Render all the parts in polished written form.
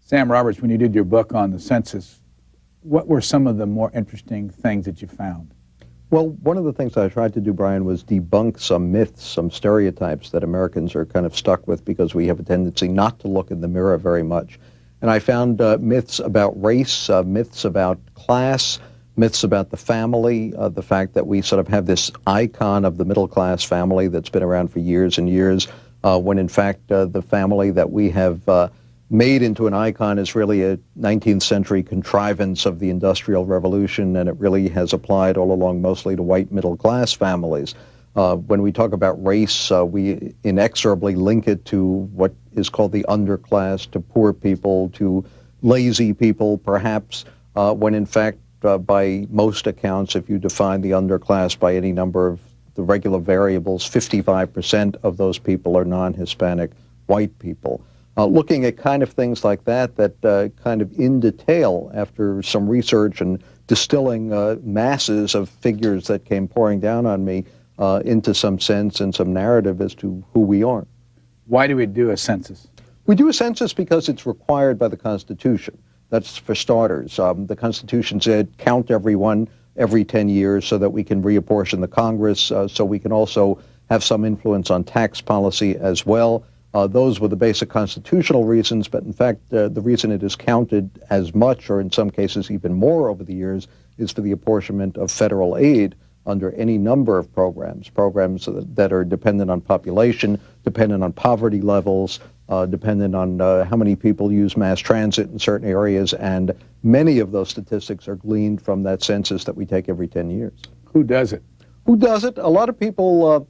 Sam Roberts, when you did your book on the census, what were some of the more interesting things that you found? Well, one of the things I tried to do, Brian, was debunk some myths, some stereotypes that Americans are kind of stuck with because we have a tendency not to look in the mirror very much. And I found myths about race, myths about class, myths about the family, the fact that we sort of have this icon of the middle-class family that's been around for years and years, when in fact the family that we have made into an icon is really a 19th century contrivance of the Industrial Revolution, and it really has applied all along mostly to white middle-class families. When we talk about race, we inexorably link it to what is called the underclass, to poor people, to lazy people, perhaps, when in fact, by most accounts, if you define the underclass by any number of the regular variables, 55% of those people are non-Hispanic white people. Looking at kind of things like that, kind of in detail after some research and distilling masses of figures that came pouring down on me into some sense and some narrative as to who we are. Why do we do a census? We do a census because it's required by the Constitution. That's for starters. The Constitution said count everyone every 10 years so that we can reapportion the Congress, so we can also have some influence on tax policy as well. Those were the basic constitutional reasons, but in fact, the reason it is counted as much, or in some cases even more over the years, is for the apportionment of federal aid under any number of programs that are dependent on population, dependent on poverty levels, dependent on how many people use mass transit in certain areas, and many of those statistics are gleaned from that census that we take every 10 years. Who does it? Who does it? A lot of people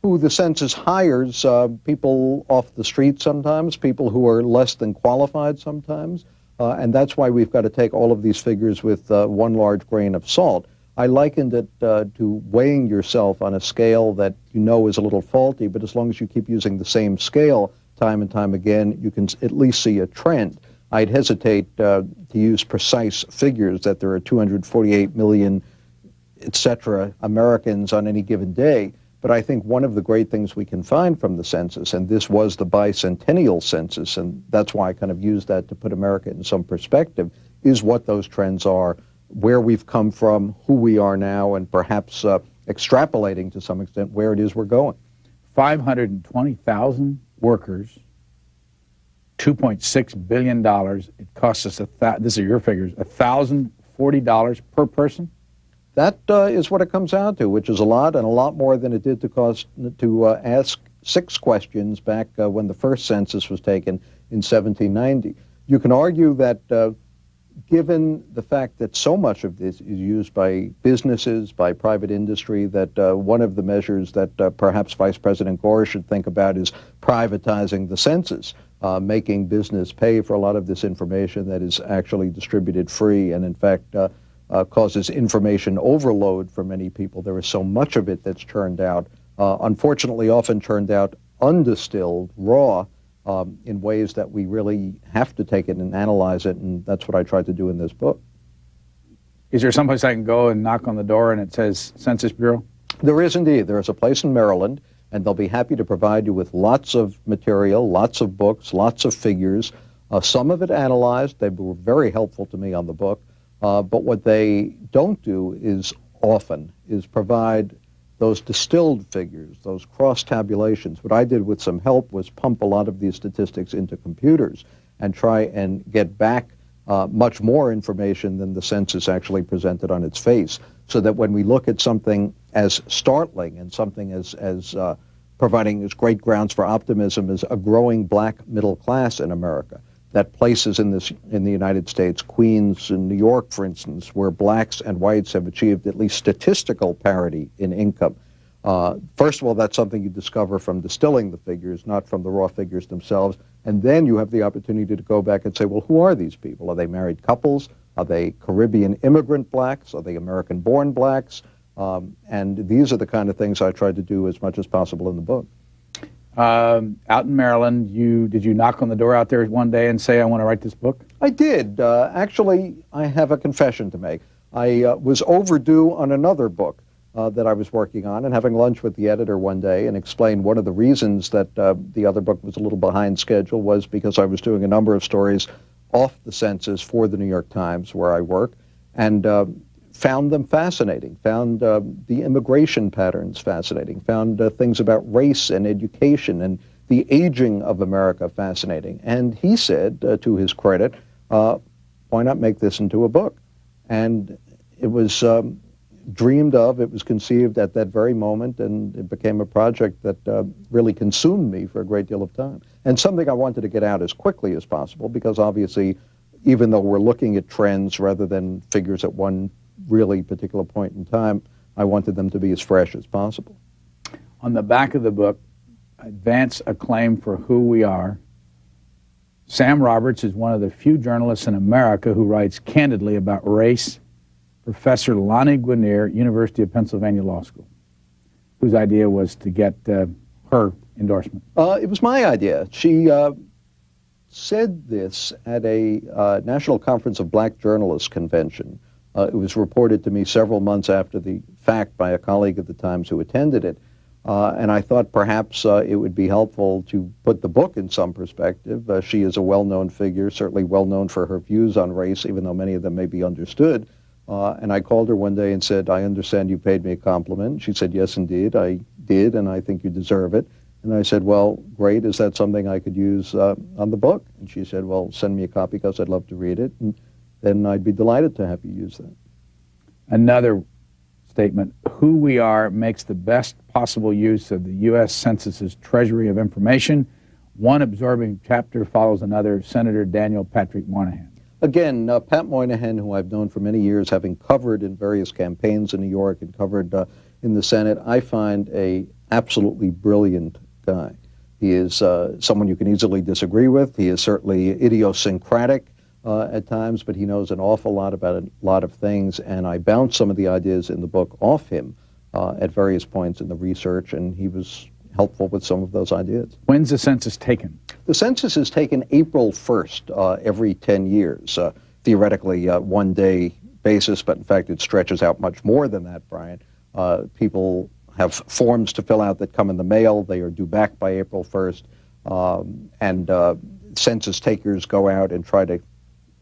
who the census hires, people off the street sometimes, people who are less than qualified sometimes, and that's why we've got to take all of these figures with one large grain of salt. I likened it to weighing yourself on a scale that you know is a little faulty, but as long as you keep using the same scale time and time again, you can at least see a trend. I'd hesitate to use precise figures that there are 248 million, etc., Americans on any given day. But I think one of the great things we can find from the census, and this was the bicentennial census, and that's why I kind of use that to put America in some perspective, is what those trends are, where we've come from, who we are now, and perhaps extrapolating to some extent where it is we're going. 520,000 workers, $2.6 billion. It costs us, these are your figures, $1,040 per person? That is what it comes down to, which is a lot, and a lot more than it did to cost to ask 6 questions back when the first census was taken in 1790. You can argue that given the fact that so much of this is used by businesses, by private industry, that one of the measures that perhaps Vice President Gore should think about is privatizing the census, making business pay for a lot of this information that is actually distributed free, and in fact causes information overload for many people. There is so much of it that's churned out, unfortunately often churned out undistilled, raw, in ways that we really have to take it and analyze it, and that's what I tried to do in this book. Is there someplace I can go and knock on the door and it says Census Bureau? There is indeed. There is a place in Maryland, and they'll be happy to provide you with lots of material, lots of books, lots of figures, some of it analyzed. They were very helpful to me on the book. But what they don't do is often is provide those distilled figures, those cross-tabulations. What I did with some help was pump a lot of these statistics into computers and try and get back much more information than the census actually presented on its face, so that when we look at something as startling and something as providing as great grounds for optimism as a growing black middle class in America, that places in the United States, Queens and New York, for instance, where blacks and whites have achieved at least statistical parity in income. First of all, that's something you discover from distilling the figures, not from the raw figures themselves. And then you have the opportunity to go back and say, well, who are these people? Are they married couples? Are they Caribbean immigrant blacks? Are they American-born blacks? And these are the kind of things I tried to do as much as possible in the book. Out in Maryland, did you knock on the door out there one day and say, I want to write this book? I did. Actually, I have a confession to make. I was overdue on another book that I was working on, and having lunch with the editor one day and explained one of the reasons that the other book was a little behind schedule was because I was doing a number of stories off the census for the New York Times, where I work, and found them fascinating, found the immigration patterns fascinating, found things about race and education and the aging of America fascinating. And he said, to his credit, why not make this into a book? And it was dreamed of, it was conceived at that very moment, and it became a project that really consumed me for a great deal of time. And something I wanted to get out as quickly as possible, because obviously, even though we're looking at trends rather than figures at one really particular point in time, I wanted them to be as fresh as possible. On the back of the book, Advance a Claim for Who We Are. Sam Roberts is one of the few journalists in America who writes candidly about race. Professor Lani Guinier, University of Pennsylvania Law School, whose idea was to get her endorsement. It was my idea. She said this at a National Conference of Black Journalists convention. It was reported to me several months after the fact by a colleague at the Times who attended it. And I thought perhaps it would be helpful to put the book in some perspective. She is a well-known figure, certainly well-known for her views on race, even though many of them may be understood. And I called her one day and said, I understand you paid me a compliment. She said, yes, indeed, I did, and I think you deserve it. And I said, well, great. Is that something I could use on the book? And she said, well, send me a copy because I'd love to read it. And then I'd be delighted to have you use that. Another statement, Who We Are makes the best possible use of the U.S. Census's treasury of information. One absorbing chapter follows another. Senator Daniel Patrick Moynihan. Again, Pat Moynihan, who I've known for many years, having covered in various campaigns in New York and covered in the Senate, I find a absolutely brilliant guy. He is someone you can easily disagree with. He is certainly idiosyncratic at times, but he knows an awful lot about a lot of things, and I bounced some of the ideas in the book off him at various points in the research, and he was helpful with some of those ideas. When's the census taken? The census is taken April 1st every 10 years, theoretically one-day basis, but in fact it stretches out much more than that, Brian. People have forms to fill out that come in the mail. They are due back by April 1st, and census takers go out and try to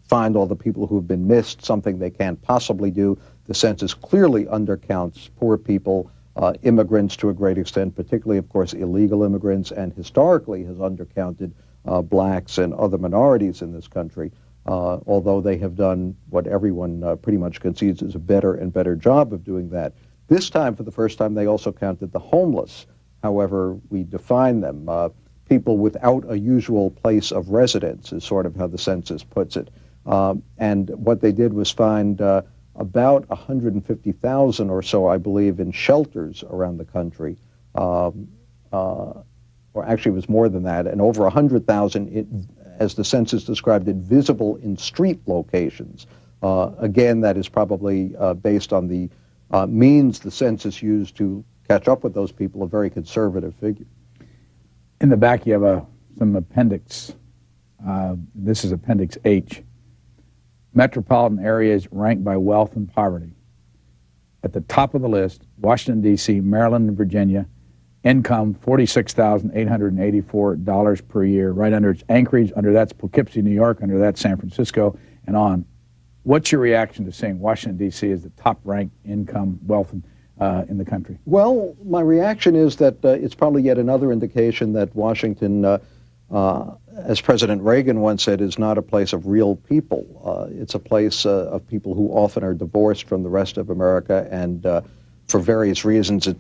find all the people who have been missed, something they can't possibly do. The census clearly undercounts poor people, immigrants to a great extent, particularly, of course, illegal immigrants, and historically has undercounted blacks and other minorities in this country, although they have done what everyone pretty much concedes is a better and better job of doing that. This time, for the first time, they also counted the homeless, however we define them. People without a usual place of residence is sort of how the census puts it. And what they did was find about 150,000 or so, I believe, in shelters around the country. Or actually it was more than that, and over 100,000, as the census described it, visible in street locations. Again, that is probably based on the means the census used to catch up with those people, a very conservative figure. In the back, you have some appendix. This is Appendix H. Metropolitan areas ranked by wealth and poverty. At the top of the list, Washington, D.C., Maryland, and Virginia. Income, $46,884 per year. Right under it's Anchorage, under that's Poughkeepsie, New York, under that's San Francisco, and on. What's your reaction to seeing Washington, D.C. as the top-ranked income, wealth, in the country? Well, my reaction is that it's probably yet another indication that Washington, as President Reagan once said, is not a place of real people. It's a place of people who often are divorced from the rest of America, and for various reasons, it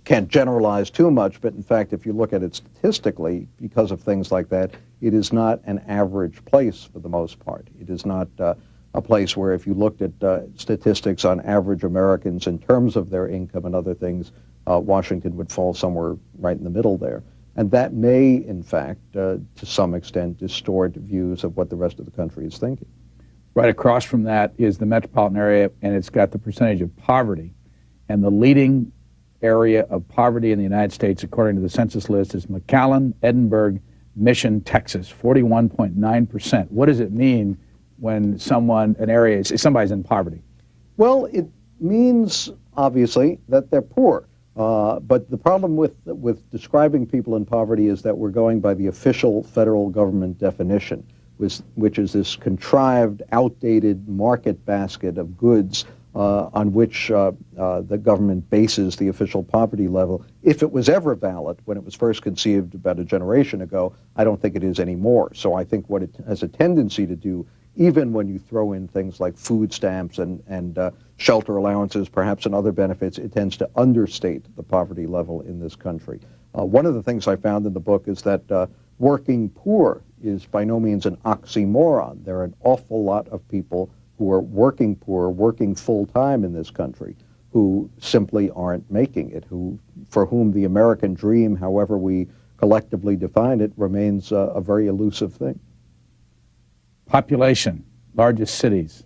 can't generalize too much, but in fact, if you look at it statistically, because of things like that, it is not an average place for the most part. It is not a place where if you looked at statistics on average Americans in terms of their income and other things, Washington would fall somewhere right in the middle there. And that may, in fact, to some extent, distort views of what the rest of the country is thinking. Right across from that is the metropolitan area, and it's got the percentage of poverty. And the leading area of poverty in the United States, according to the census list, is McAllen, Edinburgh, Mission, Texas, 41.9%. What does it mean when somebody's in poverty? Well, it means, obviously, that they're poor. But the problem with describing people in poverty is that we're going by the official federal government definition. which is this contrived, outdated market basket of goods on which the government bases the official poverty level. If it was ever valid when it was first conceived about a generation ago, I don't think it is anymore. So I think what it has a tendency to do, even when you throw in things like food stamps and shelter allowances, perhaps, and other benefits, it tends to understate the poverty level in this country. One of the things I found in the book is that working poor is by no means an oxymoron. There are an awful lot of people who are working poor, working full-time in this country, who simply aren't making it, for whom the American dream, however we collectively define it, remains a very elusive thing. Population, largest cities.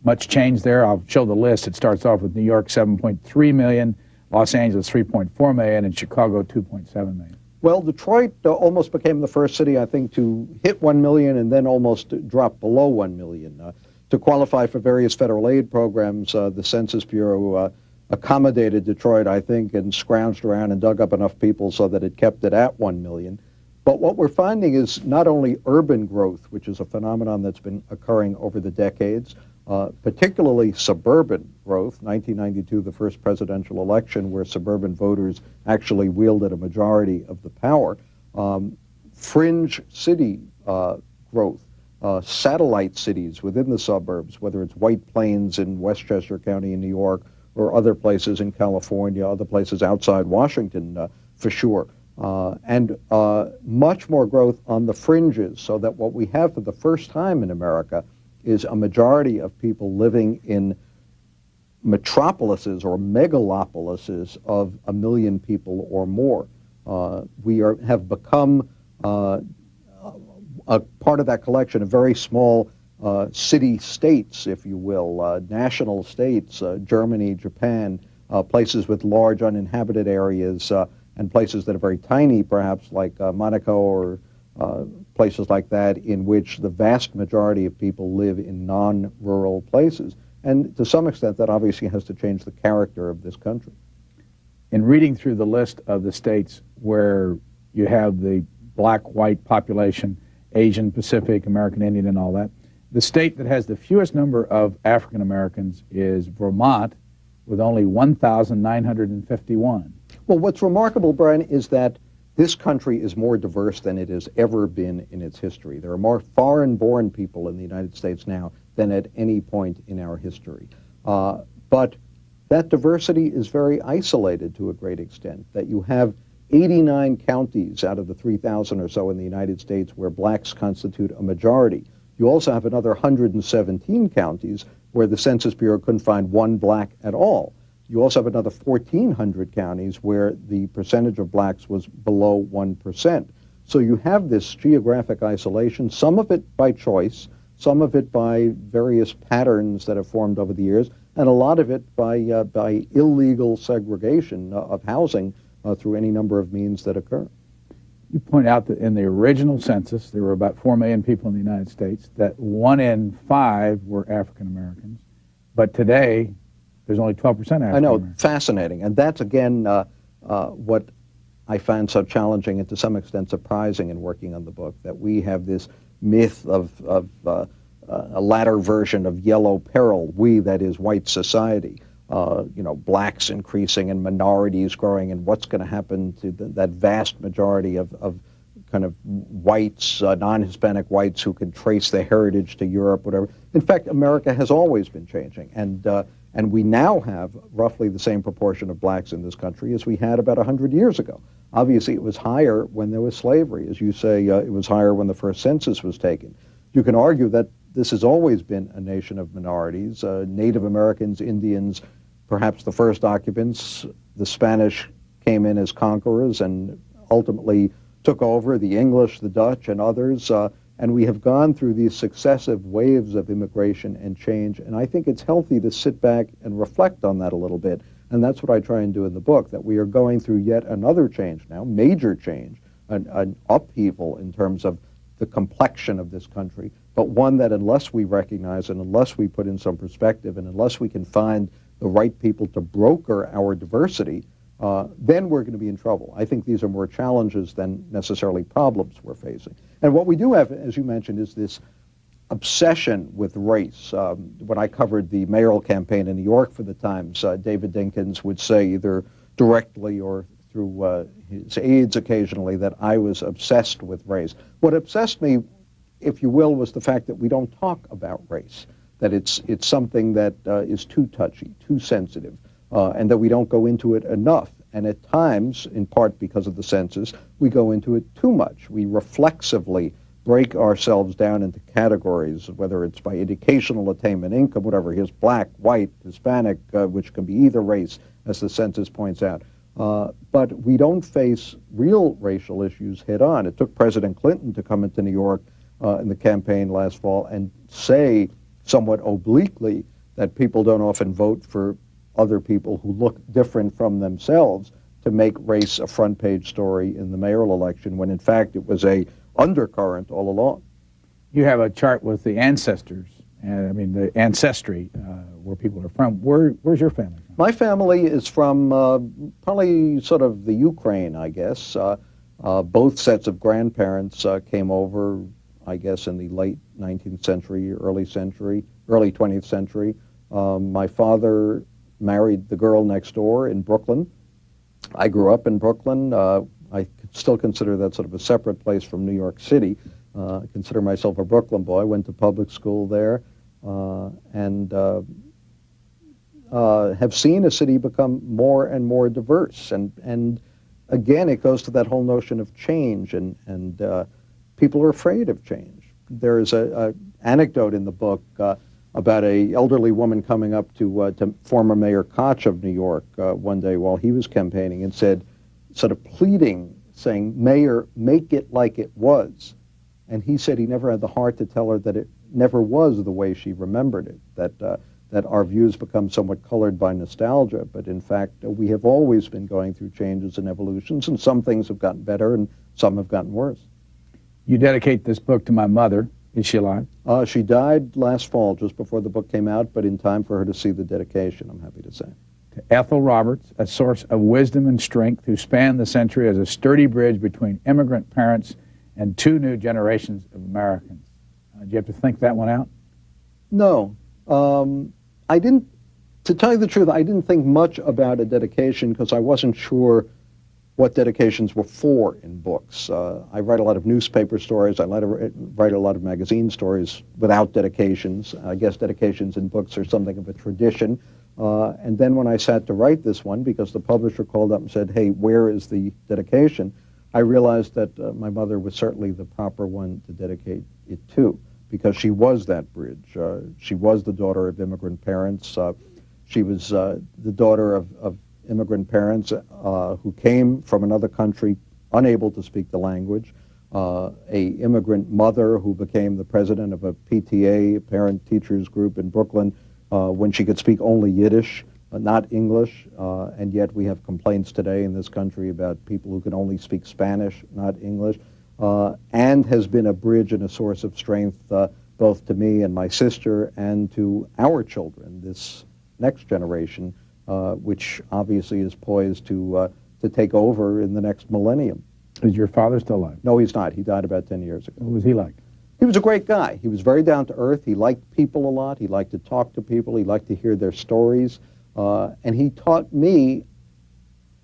Much change there. I'll show the list. It starts off with New York, 7.3 million, Los Angeles, 3.4 million, and Chicago, 2.7 million. Well, Detroit almost became the first city, I think, to hit 1 million and then almost drop below 1 million. To qualify for various federal aid programs, the Census Bureau accommodated Detroit, I think, and scrounged around and dug up enough people so that it kept it at 1 million. But what we're finding is not only urban growth, which is a phenomenon that's been occurring over the decades, particularly suburban growth. 1992, the first presidential election where suburban voters actually wielded a majority of the power. Fringe city growth. Satellite cities within the suburbs, whether it's White Plains in Westchester County in New York or other places in California, other places outside Washington for sure. And much more growth on the fringes, so that what we have for the first time in America is a majority of people living in metropolises or megalopolises of 1 million people or more. We have become a part of that collection of very small city-states, if you will, national states, Germany, Japan, places with large uninhabited areas, and places that are very tiny, perhaps like Monaco or places like that, in which the vast majority of people live in non-rural places. And to some extent, that obviously has to change the character of this country. In reading through the list of the states where you have the black-white population, Asian, Pacific, American Indian, and all that, the state that has the fewest number of African Americans is Vermont, with only 1,951. Well, what's remarkable, Brian, is that this country is more diverse than it has ever been in its history. There are more foreign-born people in the United States now than at any point in our history. But that diversity is very isolated to a great extent, that you have 89 counties out of the 3,000 or so in the United States where blacks constitute a majority. You also have another 117 counties where the Census Bureau couldn't find one black at all. You also have another 1,400 counties where the percentage of blacks was below 1%. So you have this geographic isolation, some of it by choice, some of it by various patterns that have formed over the years, and a lot of it by illegal segregation of housing through any number of means that occur. You point out that in the original census, there were about 4 million people in the United States, that 1 in 5 were African Americans. But today, there's only 12% African Americans. I know, fascinating. And that's, again, what I find so challenging and to some extent surprising in working on the book, that we have this myth of a latter version of yellow peril, we, that is, white society. You know, blacks increasing and minorities growing, and what's going to happen to that vast majority of kind of whites, non-Hispanic whites who can trace their heritage to Europe, whatever. In fact, America has always been changing, and we now have roughly the same proportion of blacks in this country as we had about 100 years ago. Obviously, it was higher when there was slavery. As you say, it was higher when the first census was taken. You can argue that this has always been a nation of minorities, Native Americans, Indians, perhaps the first occupants. The Spanish came in as conquerors and ultimately took over, the English, the Dutch, and others. And we have gone through these successive waves of immigration and change. And I think it's healthy to sit back and reflect on that a little bit. And that's what I try and do in the book, that we are going through yet another change now, major change, an upheaval in terms of the complexion of this country, but one that unless we recognize and unless we put in some perspective and unless we can find the right people to broker our diversity, then we're going to be in trouble. I think these are more challenges than necessarily problems we're facing. And what we do have, as you mentioned, is this obsession with race. When I covered the mayoral campaign in New York for the Times, David Dinkins would say either directly or through his aides occasionally that I was obsessed with race. What obsessed me, if you will, was the fact that we don't talk about race, that it's something that is too touchy, too sensitive, and that we don't go into it enough. And at times, in part because of the census, we go into it too much. We reflexively break ourselves down into categories, whether it's by educational attainment, income, whatever. Here's black, white, Hispanic, which can be either race, as the census points out. But we don't face real racial issues head on. It took President Clinton to come into New York in the campaign last fall and say somewhat obliquely that people don't often vote for other people who look different from themselves to make race a front page story in the mayoral election, when in fact it was a undercurrent all along. You have a chart with the ancestors, I mean the ancestry, where people are from. Where's your family from? My family is from probably sort of the Ukraine, I guess. Both sets of grandparents came over, I guess, in the late 19th century, early 20th century. My father married the girl next door in Brooklyn. I grew up in Brooklyn. I still consider that sort of a separate place from New York City. I consider myself a Brooklyn boy. Went to public school there, and have seen a city become more and more diverse. And again, it goes to that whole notion of change, and people are afraid of change. There is a anecdote in the book about a elderly woman coming up to former Mayor Koch of New York one day while he was campaigning and said, sort of pleading, saying, "Mayor, make it like it was." And he said he never had the heart to tell her that it never was the way she remembered it, that our views become somewhat colored by nostalgia. But in fact, we have always been going through changes and evolutions, and some things have gotten better and some have gotten worse. You dedicate this book to my mother. Is she alive? She died last fall, just before the book came out, but in time for her to see the dedication, I'm happy to say. To Ethel Roberts, a source of wisdom and strength who spanned the century as a sturdy bridge between immigrant parents and two new generations of Americans. Do you have to think that one out? No. I didn't, to tell you the truth, I didn't think much about a dedication because I wasn't sure what dedications were for in books. I write a lot of newspaper stories. I write a lot of magazine stories without dedications. I guess dedications in books are something of a tradition. And then when I sat to write this one, because the publisher called up and said, "Hey, where is the dedication?" I realized that my mother was certainly the proper one to dedicate it to, because she was that bridge. She was the daughter of immigrant parents. She was the daughter of immigrant parents who came from another country unable to speak the language, a immigrant mother who became the president of a PTA, parent teachers group in Brooklyn, when she could speak only Yiddish, not English, and yet we have complaints today in this country about people who can only speak Spanish, not English, and has been a bridge and a source of strength both to me and my sister and to our children, this next generation, which obviously is poised to take over in the next millennium. Is your father still alive? No, he's not. He died about 10 years ago. What was he like? He was a great guy. He was very down to earth. He liked people a lot. He liked to talk to people. He liked to hear their stories. And he taught me,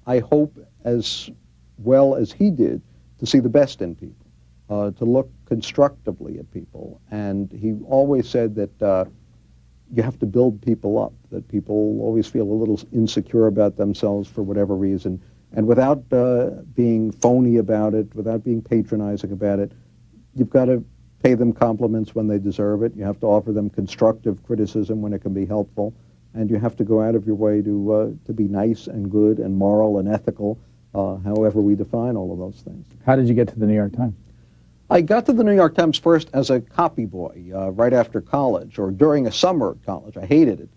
I hope as well as he did, to see the best in people, to look constructively at people. And he always said that you have to build people up, that people always feel a little insecure about themselves for whatever reason. And without being phony about it, without being patronizing about it, you've got to pay them compliments when they deserve it. You have to offer them constructive criticism when it can be helpful. And you have to go out of your way to be nice and good and moral and ethical, however we define all of those things. How did you get to the New York Times? I got to the New York Times first as a copy boy, right after college, or during a summer at college. I hated it.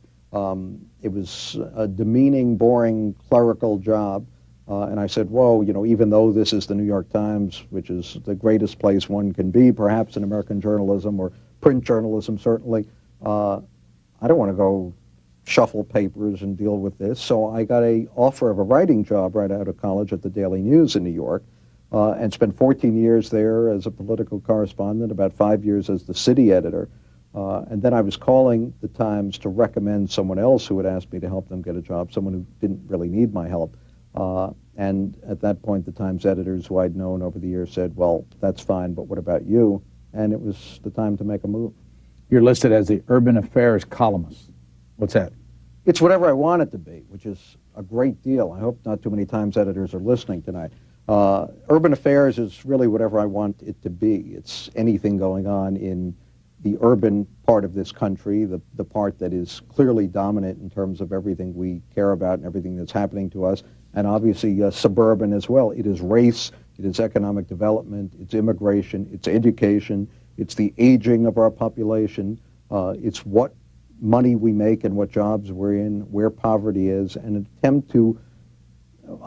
It was a demeaning, boring, clerical job. And I said, whoa, you know, even though this is the New York Times, which is the greatest place one can be, perhaps in American journalism, or print journalism certainly, I don't want to go shuffle papers and deal with this. So I got an offer of a writing job right out of college at the Daily News in New York, and spent 14 years there as a political correspondent, about 5 years as the city editor. And then I was calling the Times to recommend someone else who would ask me to help them get a job, someone who didn't really need my help. And at that point, the Times editors who I'd known over the years said, well, that's fine, but what about you? And it was the time to make a move. You're listed as the Urban Affairs columnist. What's that? It's whatever I want it to be, which is a great deal. I hope not too many Times editors are listening tonight. Urban Affairs is really whatever I want it to be. It's anything going on in the urban part of this country, the part that is clearly dominant in terms of everything we care about and everything that's happening to us, and obviously suburban as well. It is race, it is economic development, it's immigration, it's education, it's the aging of our population, it's what money we make and what jobs we're in, where poverty is, and an attempt to,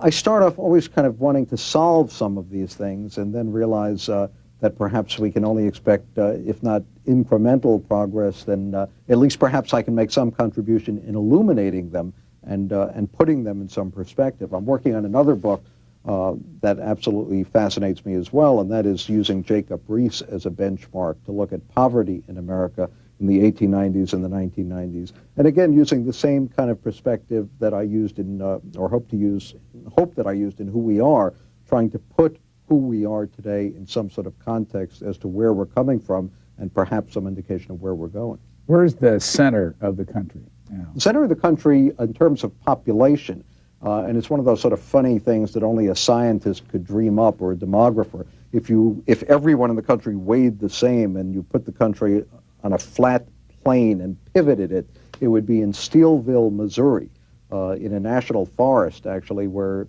I start off always kind of wanting to solve some of these things and then realize that perhaps we can only expect, if not incremental progress, then at least perhaps I can make some contribution in illuminating them and putting them in some perspective. I'm working on another book that absolutely fascinates me as well, and that is using Jacob Riis as a benchmark to look at poverty in America in the 1890s and the 1990s. And again, using the same kind of perspective that I used in, or hope that I used in Who We Are, trying to put who we are today in some sort of context as to where we're coming from and perhaps some indication of where we're going. Where's the center of the country now? The center of the country in terms of population, and it's one of those sort of funny things that only a scientist could dream up, or a demographer. If everyone in the country weighed the same and you put the country on a flat plane and pivoted it, it would be in Steelville, Missouri, in a national forest, actually, where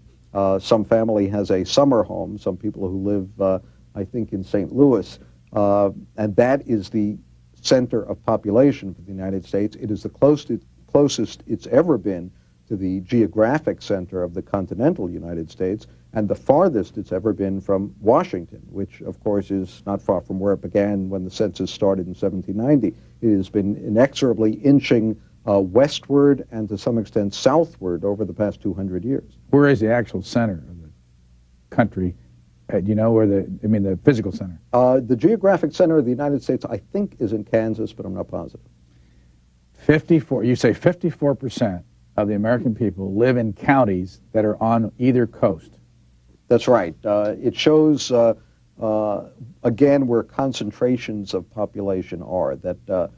some family has a summer home, some people who live, I think, in St. Louis, and that is the center of population for the United States. It is the closest it's ever been to the geographic center of the continental United States, and the farthest it's ever been from Washington, which, of course, is not far from where it began when the census started in 1790. It has been inexorably inching westward and to some extent southward over the past 200 years. Where is the actual center of the country? Do you know where the physical center? The geographic center of the United States, I think, is in Kansas, but I'm not positive. 54, you say 54% of the American people live in counties that are on either coast. That's right. It shows, again, where concentrations of population are, that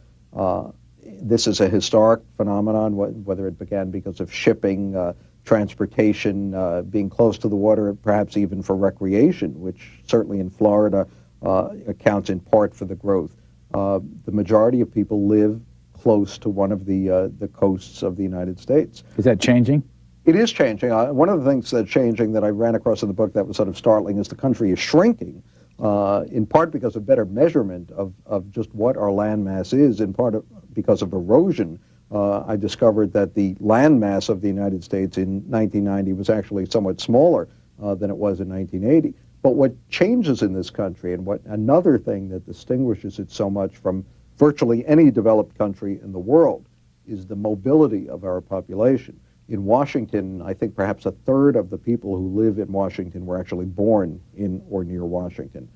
this is a historic phenomenon, whether it began because of shipping, transportation, being close to the water, perhaps even for recreation, which certainly in Florida accounts in part for the growth. The majority of people live close to one of the coasts of the United States. Is that changing? It is changing. One of the things that's changing that I ran across in the book that was sort of startling is the country is shrinking, in part because of better measurement of just what our land mass is, in part because of erosion. I discovered that the land mass of the United States in 1990 was actually somewhat smaller than it was in 1980. But what changes in this country, and what another thing that distinguishes it so much from virtually any developed country in the world, is the mobility of our population. In Washington, I think perhaps a third of the people who live in Washington were actually born in or near Washington.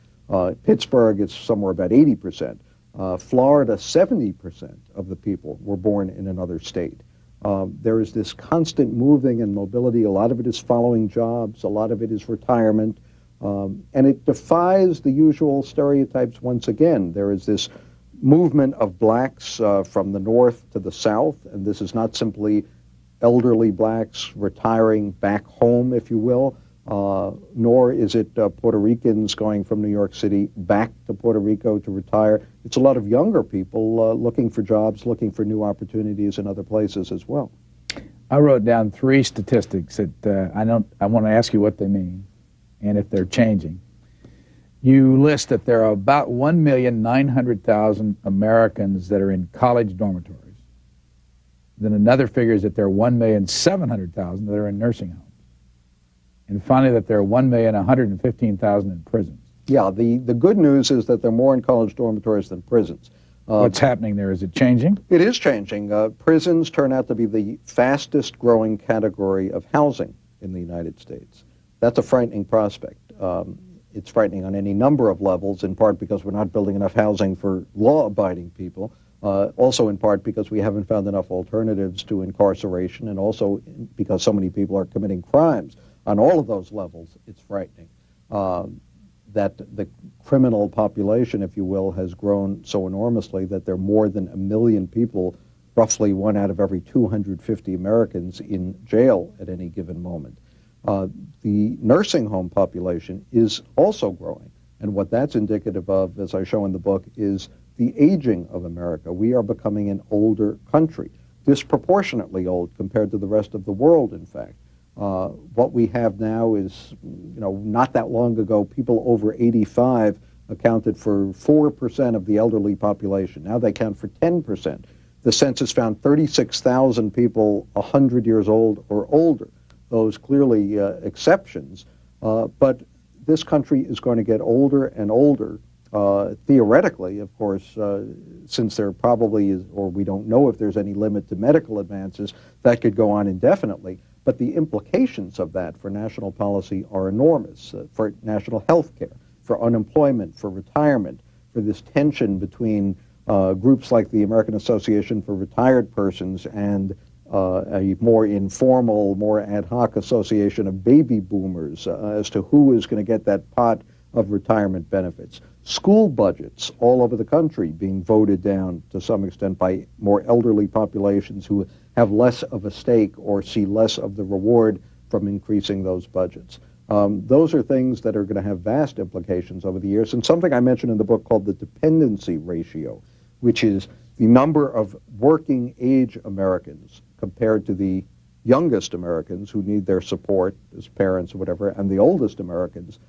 Pittsburgh is somewhere about 80%. Florida, 70% of the people were born in another state. There is this constant moving and mobility. A lot of it is following jobs. A lot of it is retirement. And it defies the usual stereotypes once again. There is this movement of blacks from the north to the south, and this is not simply elderly blacks retiring back home, if you will, nor is it Puerto Ricans going from New York City back to Puerto Rico to retire. It's a lot of younger people looking for jobs, looking for new opportunities in other places as well. I wrote down 3 statistics that I want to ask you what they mean and if they're changing. You list that there are about 1,900,000 Americans that are in college dormitories. Then another figure is that there are 1,700,000 that are in nursing homes. And finally, that there are 1,115,000 in prisons. Yeah, the good news is that there are more in college dormitories than prisons. What's happening there? Is it changing? It is changing. Prisons turn out to be the fastest growing category of housing in the United States. That's a frightening prospect. It's frightening on any number of levels, in part because we're not building enough housing for law-abiding people, also in part because we haven't found enough alternatives to incarceration, and also because so many people are committing crimes. On all of those levels, it's frightening. That the criminal population, if you will, has grown so enormously that there are more than 1 million people, roughly 1 out of every 250 Americans, in jail at any given moment. The nursing home population is also growing, and what that's indicative of, as I show in the book, is the aging of America. We are becoming an older country, disproportionately old compared to the rest of the world, in fact. What we have now is, not that long ago, people over 85 accounted for 4% of the elderly population. Now they count for 10%. The census found 36,000 people 100 years old or older. Those clearly exceptions. But this country is going to get older and older. Theoretically, of course, since there probably is, or we don't know if there's any limit to medical advances, that could go on indefinitely. But the implications of that for national policy are enormous, for national health care, for unemployment, for retirement, for this tension between groups like the American Association for Retired Persons and a more informal, more ad hoc association of baby boomers as to who is going to get that pot of retirement benefits. School budgets all over the country being voted down to some extent by more elderly populations who have less of a stake or see less of the reward from increasing those budgets. Those are things that are going to have vast implications over the years, and something I mentioned in the book called the dependency ratio, which is the number of working age Americans compared to the youngest Americans who need their support as parents or whatever, and the oldest Americans.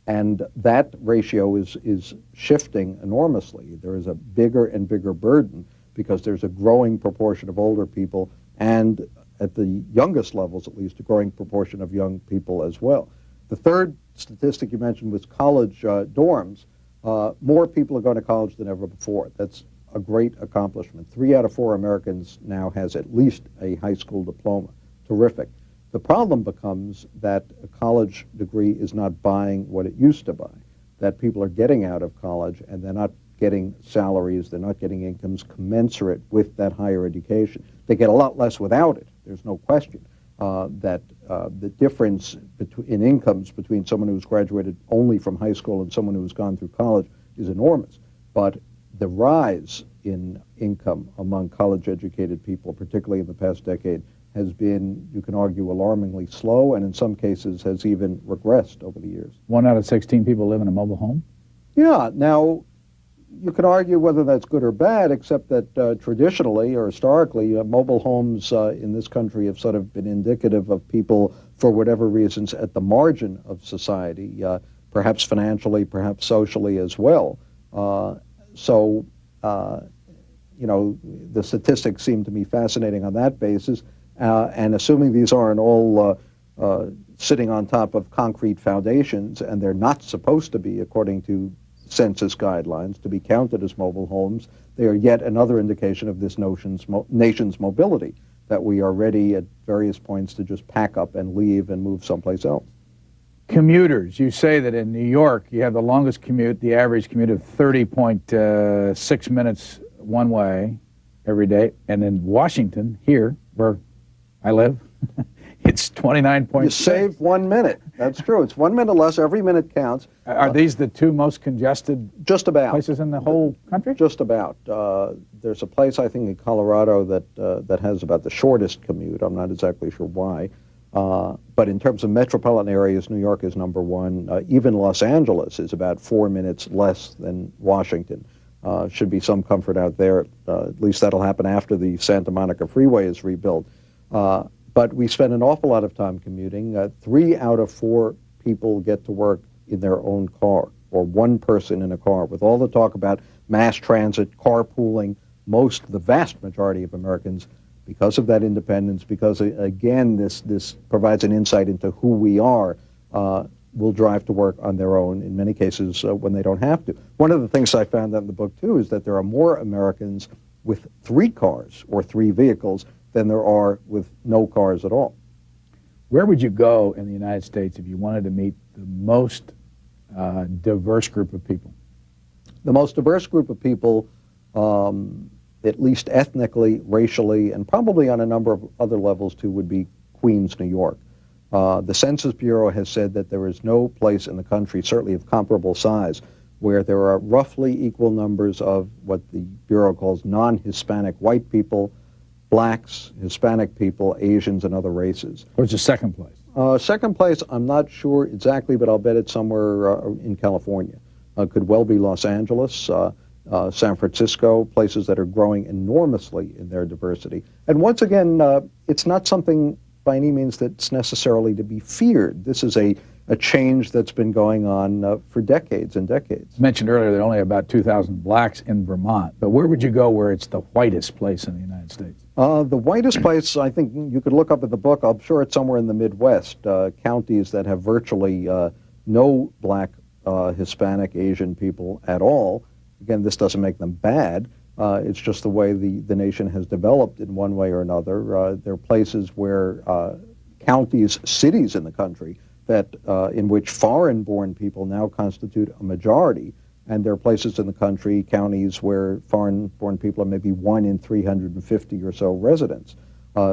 And that ratio is shifting enormously. There is a bigger and bigger burden because there's a growing proportion of older people, and at the youngest levels at least, a growing proportion of young people as well. The third statistic you mentioned was college dorms. More people are going to college than ever before. That's a great accomplishment. 3 out of 4 Americans now has at least a high school diploma. Terrific. The problem becomes that a college degree is not buying what it used to buy, that people are getting out of college and they're not getting salaries, they're not getting incomes commensurate with that higher education. They get a lot less without it. There's no question that the difference in incomes between someone who's graduated only from high school and someone who's gone through college is enormous. But the rise in income among college-educated people, particularly in the past decade, has been, you can argue, alarmingly slow, and in some cases has even regressed over the years. 1 out of 16 people live in a mobile home? Yeah. Now, you can argue whether that's good or bad, except that traditionally or historically, mobile homes in this country have sort of been indicative of people, for whatever reasons, at the margin of society, perhaps financially, perhaps socially as well. The statistics seem to me fascinating on that basis. And assuming these aren't all sitting on top of concrete foundations, and they're not supposed to be, according to census guidelines, to be counted as mobile homes, they are yet another indication of this nation's mobility, that we are ready at various points to just pack up and leave and move someplace else. Commuters, you say that in New York you have the longest commute, the average commute of 30.6 minutes one way every day, and in Washington, here, where I live, it's 29.6. You saved 1 minute. That's true. It's 1 minute less. Every minute counts. Are these the two most congested just about places in the whole country? Just about. There's a place, I think, in Colorado that has about the shortest commute. I'm not exactly sure why. But in terms of metropolitan areas, New York is number one. Even Los Angeles is about 4 minutes less than Washington. Should be some comfort out there. At least that'll happen after the Santa Monica Freeway is rebuilt. But we spend an awful lot of time commuting. 3 out of 4 people get to work in their own car, or one person in a car. With all the talk about mass transit, carpooling, the vast majority of Americans, because of that independence, because, again, this provides an insight into who we are, will drive to work on their own, in many cases when they don't have to. One of the things I found out in the book, too, is that there are more Americans with 3 cars or 3 vehicles than there are with no cars at all. Where would you go in the United States if you wanted to meet the most diverse group of people? The most diverse group of people, at least ethnically, racially, and probably on a number of other levels too, would be Queens, New York. The Census Bureau has said that there is no place in the country, certainly of comparable size, where there are roughly equal numbers of what the Bureau calls non-Hispanic white people, blacks, Hispanic people, Asians, and other races. Where's the second place? Second place, I'm not sure exactly, but I'll bet it's somewhere in California. Could well be Los Angeles, San Francisco, places that are growing enormously in their diversity. And once again, it's not something by any means that's necessarily to be feared. This is a change that's been going on for decades and decades. You mentioned earlier there are only about 2,000 blacks in Vermont, but where would you go where it's the whitest place in the United States? The whitest place, I think you could look up in the book, I'm sure it's somewhere in the Midwest, counties that have virtually no black, Hispanic, Asian people at all. Again, this doesn't make them bad. It's just the way the nation has developed in one way or another. There are places where counties, cities in the country, that in which foreign-born people now constitute a majority, and there are places in the country, counties, where foreign-born people are maybe 1 in 350 or so residents.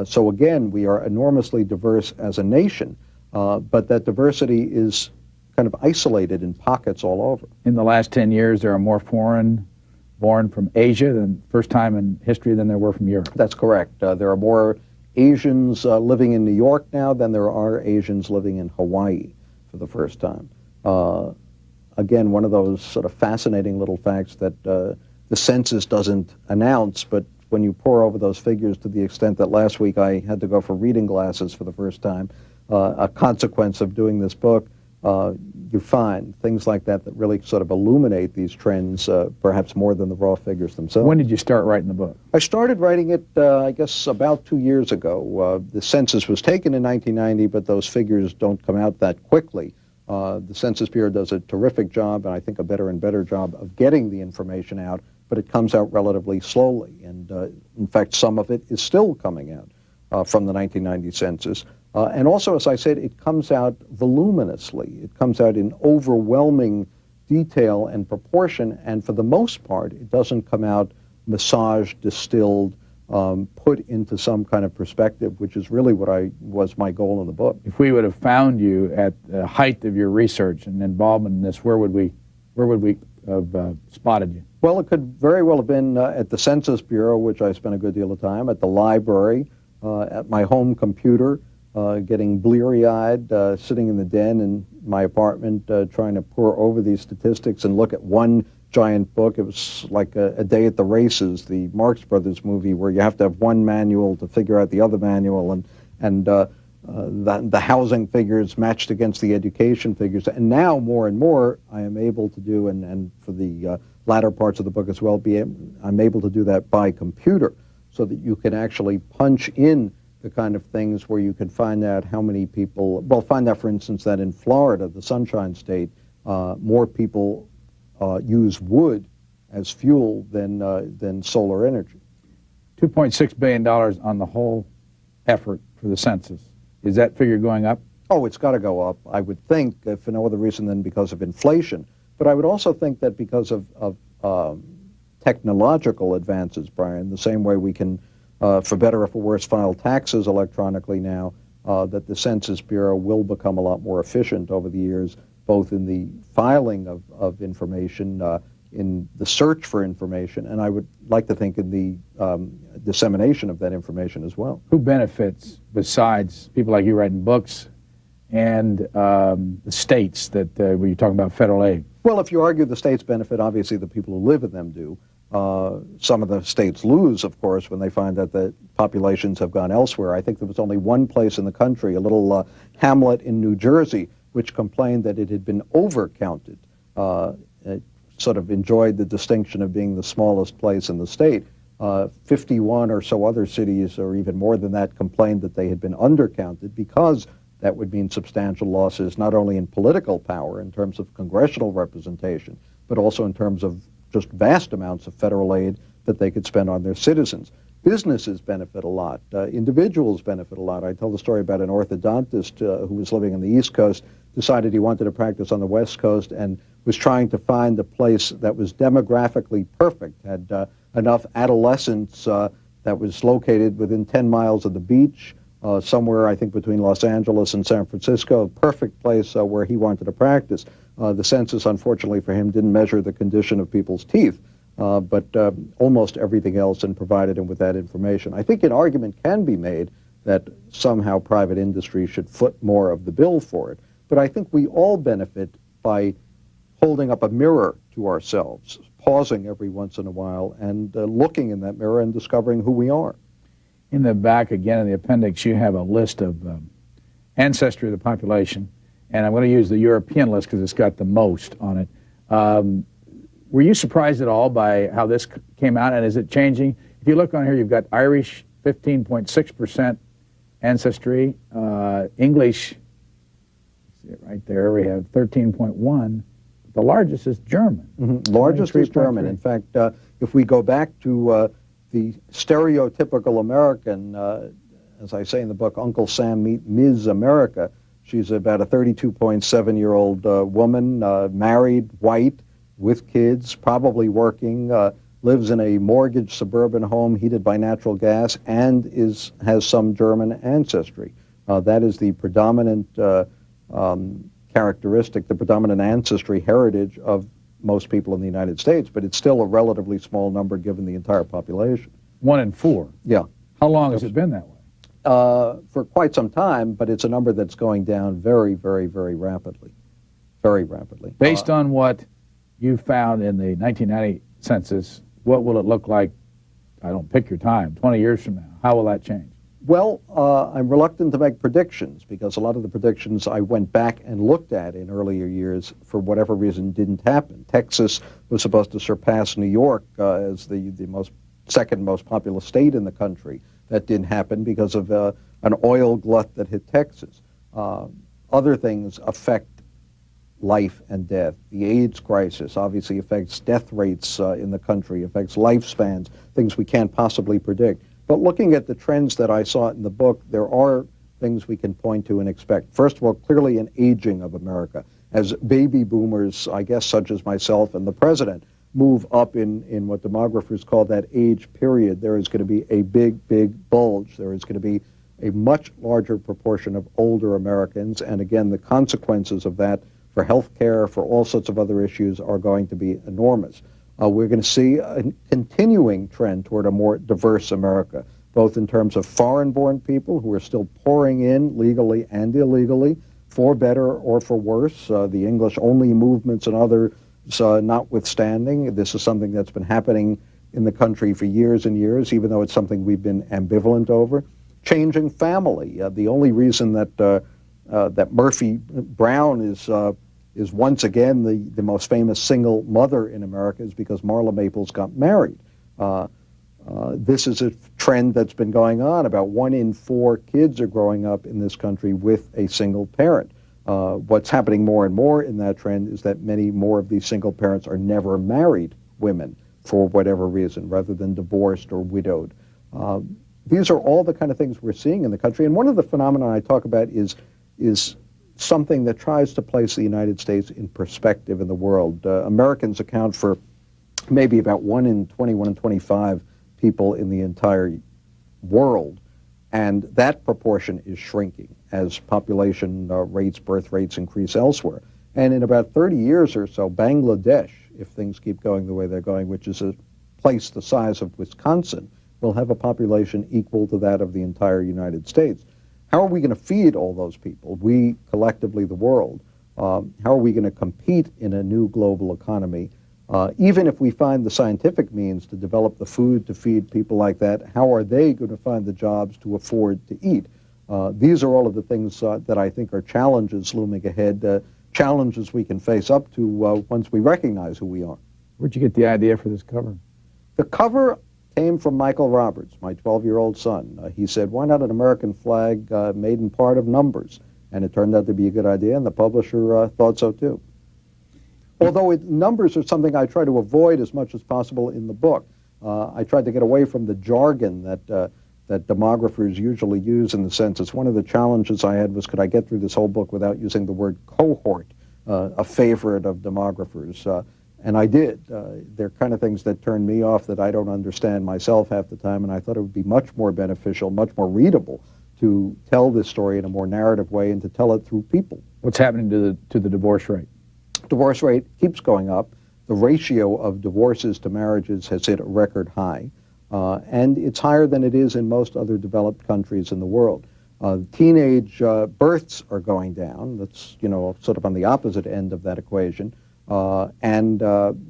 So again, we are enormously diverse as a nation, but that diversity is kind of isolated in pockets all over. In the last 10 years, there are more foreign born from Asia than first time in history than there were from Europe. That's correct. There are more Asians living in New York now than there are Asians living in Hawaii for the first time. Again, one of those sort of fascinating little facts that the census doesn't announce, but when you pore over those figures to the extent that last week I had to go for reading glasses for the first time, a consequence of doing this book, you find things like that that really sort of illuminate these trends, perhaps more than the raw figures themselves. When did you start writing the book? I started writing it, I guess, about 2 years ago. The census was taken in 1990, but those figures don't come out that quickly. The Census Bureau does a terrific job, and I think a better and better job of getting the information out, but it comes out relatively slowly. And in fact, some of it is still coming out from the 1990 census. And also, as I said, it comes out voluminously. It comes out in overwhelming detail and proportion, and for the most part, it doesn't come out massaged, distilled, put into some kind of perspective, which is really what was my goal in the book. If we would have found you at the height of your research and involvement in this, where would we have spotted you? Well, it could very well have been at the Census Bureau, which I spent a good deal of time, at the library, at my home computer, getting bleary-eyed, sitting in the den in my apartment, trying to pore over these statistics and look at one giant book. It was like a day at the races, the Marx Brothers movie, where you have to have one manual to figure out the other manual, and the housing figures matched against the education figures. And now, more and more, I am able to do, and for the latter parts of the book as well, I'm able to do that by computer, so that you can actually punch in the kind of things where you can find out how many people, well, find out, for instance, that in Florida, the Sunshine State, more people use wood as fuel than solar energy. $2.6 billion on the whole effort for the census. Is that figure going up? Oh, it's got to go up, I would think, for no other reason than because of inflation. But I would also think that because of technological advances, Brian, the same way we can, for better or for worse, file taxes electronically now, that the Census Bureau will become a lot more efficient over the years, both in the filing of information, in the search for information, and I would like to think in the dissemination of that information as well. Who benefits besides people like you writing books and the states that were you talking about federal aid? Well, if you argue the states benefit, obviously the people who live in them do. Some of the states lose, of course, when they find that the populations have gone elsewhere. I think there was only one place in the country, a little hamlet in New Jersey, which complained that it had been overcounted. It sort of enjoyed the distinction of being the smallest place in the state. 51 or so other cities, or even more than that, complained that they had been undercounted because That would mean substantial losses not only in political power in terms of congressional representation, but also in terms of just vast amounts of federal aid that they could spend on their citizens. Businesses benefit a lot. Individuals benefit a lot. I tell the story about an orthodontist who was living on the East Coast, decided he wanted to practice on the West Coast, and was trying to find a place that was demographically perfect, had enough adolescents that was located within 10 miles of the beach, somewhere, I think, between Los Angeles and San Francisco, a perfect place where he wanted to practice. The census, unfortunately for him, didn't measure the condition of people's teeth, but almost everything else, and provided him with that information. I think an argument can be made that somehow private industry should foot more of the bill for it. But I think we all benefit by holding up a mirror to ourselves, pausing every once in a while and looking in that mirror and discovering who we are. In the back, again, in the appendix, you have a list of ancestry of the population, and I'm going to use the European list because it's got the most on it. Were you surprised at all by how this came out, and is it changing? If you look on here, you've got Irish, 15.6% ancestry, English, see it right there, we have 13.1%. The largest is German. Largest is German. In fact, if we go back to the stereotypical American, as I say in the book, Uncle Sam meet Ms. America, she's about a 32.7-year-old woman, married, white, with kids, probably working, lives in a mortgaged suburban home heated by natural gas, and has some German ancestry. That is the predominant characteristic, the predominant ancestry heritage of most people in the United States, but it's still a relatively small number given the entire population. 1 in 4? Yeah. How long has it been that way? For quite some time, but it's a number that's going down very, very, very rapidly. Very rapidly. Based on what you found in the 1990 census, what will it look like, I don't pick your time, 20 years from now? How will that change? Well, I'm reluctant to make predictions because a lot of the predictions I went back and looked at in earlier years, for whatever reason, didn't happen. Texas was supposed to surpass New York as the second most populous state in the country. That didn't happen because of an oil glut that hit Texas. Other things affect life and death. The AIDS crisis obviously affects death rates in the country, affects lifespans, things we can't possibly predict. But looking at the trends that I saw in the book, there are things we can point to and expect. First of all, clearly an aging of America. As baby boomers, I guess such as myself and the president, move up in what demographers call that age period, there is going to be a big, big bulge. There is going to be a much larger proportion of older Americans. And again, the consequences of that for health care, for all sorts of other issues, are going to be enormous. We're going to see a continuing trend toward a more diverse America, both in terms of foreign-born people who are still pouring in legally and illegally, for better or for worse. The English-only movements and others notwithstanding. This is something that's been happening in the country for years and years, even though it's something we've been ambivalent over. Changing family. The only reason that Murphy Brown is once again the most famous single mother in America is because Marla Maples got married. This is a trend that's been going on. About 1 in 4 kids are growing up in this country with a single parent. What's happening more and more in that trend is that many more of these single parents are never married women for whatever reason, rather than divorced or widowed. These are all the kind of things we're seeing in the country. And one of the phenomena I talk about is something that tries to place the United States in perspective in the world. Americans account for maybe about 1 in 20, 1 in 25 people in the entire world, and that proportion is shrinking as population rates, birth rates increase elsewhere. And in about 30 years or so, Bangladesh, if things keep going the way they're going, which is a place the size of Wisconsin, will have a population equal to that of the entire United States. How are we going to feed all those people, we collectively, the world? How are we going to compete in a new global economy? Even if we find the scientific means to develop the food to feed people like that, how are they going to find the jobs to afford to eat? These are all of the things that I think are challenges looming ahead, challenges we can face up to once we recognize who we are. Where'd you get the idea for this cover? The cover came from Michael Roberts, my 12-year-old son. He said, why not an American flag made in part of numbers? And it turned out to be a good idea, and the publisher thought so too. Although numbers are something I try to avoid as much as possible in the book. I tried to get away from the jargon that demographers usually use, in the sense it's one of the challenges I had was, could I get through this whole book without using the word cohort, a favorite of demographers. And I did. They're kind of things that turn me off, that I don't understand myself half the time, and I thought it would be much more beneficial, much more readable, to tell this story in a more narrative way and to tell it through people. What's happening to the divorce rate? Divorce rate keeps going up. The ratio of divorces to marriages has hit a record high, and it's higher than it is in most other developed countries in the world. Teenage births are going down. That's, sort of on the opposite end of that equation. And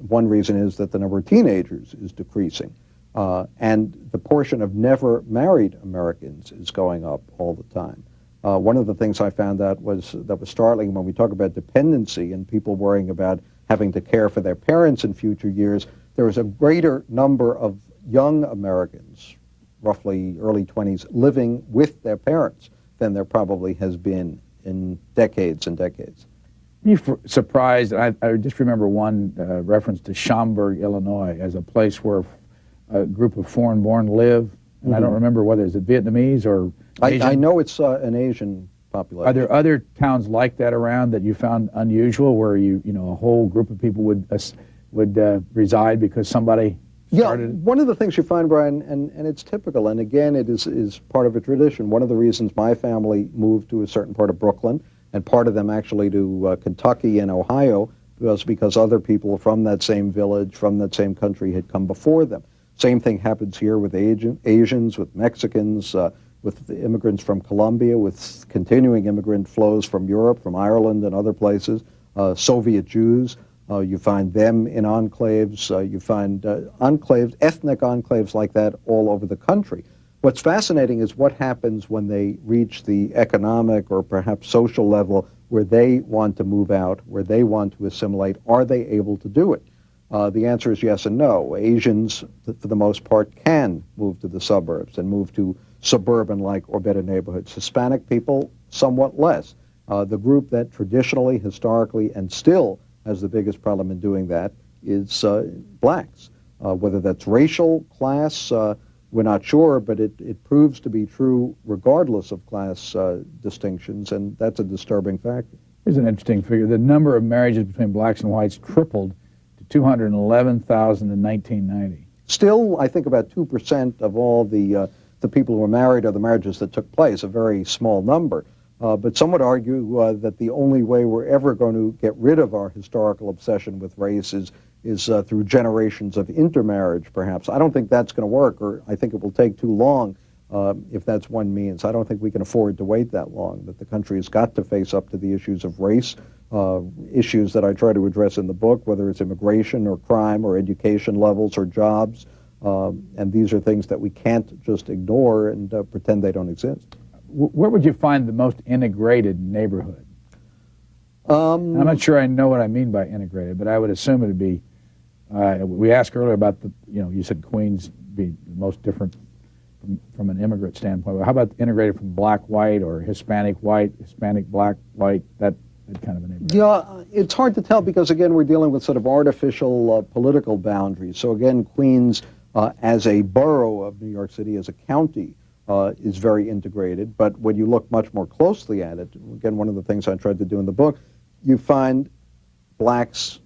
one reason is that the number of teenagers is decreasing. And the portion of never married Americans is going up all the time. One of the things I found out that was startling when we talk about dependency and people worrying about having to care for their parents in future years, there was a greater number of young Americans, roughly early 20s, living with their parents than there probably has been in decades and decades. You surprised? I just remember one reference to Schaumburg, Illinois, as a place where a group of foreign-born live. And I don't remember whether it's Vietnamese or Asian. I know it's an Asian population. Are there other towns like that around that you found unusual, where a whole group of people would reside because somebody started it? One of the things you find, Brian, and it's typical, and again, it is part of a tradition. One of the reasons my family moved to a certain part of Brooklyn, and part of them actually to Kentucky and Ohio, was because other people from that same village, from that same country, had come before them. Same thing happens here with Asians, with Mexicans, with the immigrants from Colombia, with continuing immigrant flows from Europe, from Ireland and other places, Soviet Jews. You find them in enclaves. You find enclaves, ethnic enclaves like that all over the country. What's fascinating is what happens when they reach the economic or perhaps social level where they want to move out, where they want to assimilate. Are they able to do it? The answer is yes and no. Asians, for the most part, can move to the suburbs and move to suburban-like or better neighborhoods. Hispanic people, somewhat less. The group that traditionally, historically, and still has the biggest problem in doing that is blacks. Whether that's racial, class, we're not sure, but it proves to be true regardless of class distinctions, and that's a disturbing factor. Here's an interesting figure. The number of marriages between blacks and whites tripled to 211,000 in 1990. Still, I think about 2% of all the people who were married are the marriages that took place, a very small number. But some would argue that the only way we're ever going to get rid of our historical obsession with race is through generations of intermarriage, perhaps. I don't think that's going to work, or I think it will take too long if that's one means. I don't think we can afford to wait that long, that the country has got to face up to the issues of race, issues that I try to address in the book, whether it's immigration or crime or education levels or jobs. And these are things that we can't just ignore and pretend they don't exist. Where would you find the most integrated neighborhood? I'm not sure I know what I mean by integrated, but I would assume it would be, we asked earlier about you said Queens be the most different from an immigrant standpoint. How about integrated from black, white, or Hispanic, white, Hispanic, black, white, that kind of a neighborhood? Yeah, it's hard to tell because, again, we're dealing with sort of artificial political boundaries. So, again, Queens, as a borough of New York City, as a county, is very integrated. But when you look much more closely at it, again, one of the things I tried to do in the book, you find blacks,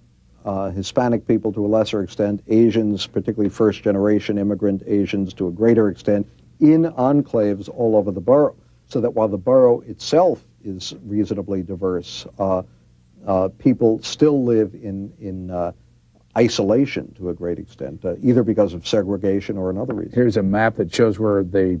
Hispanic people to a lesser extent, Asians, particularly first-generation immigrant Asians to a greater extent, in enclaves all over the borough. So that while the borough itself is reasonably diverse, people still live in isolation to a great extent, either because of segregation or another reason. Here's a map that shows where the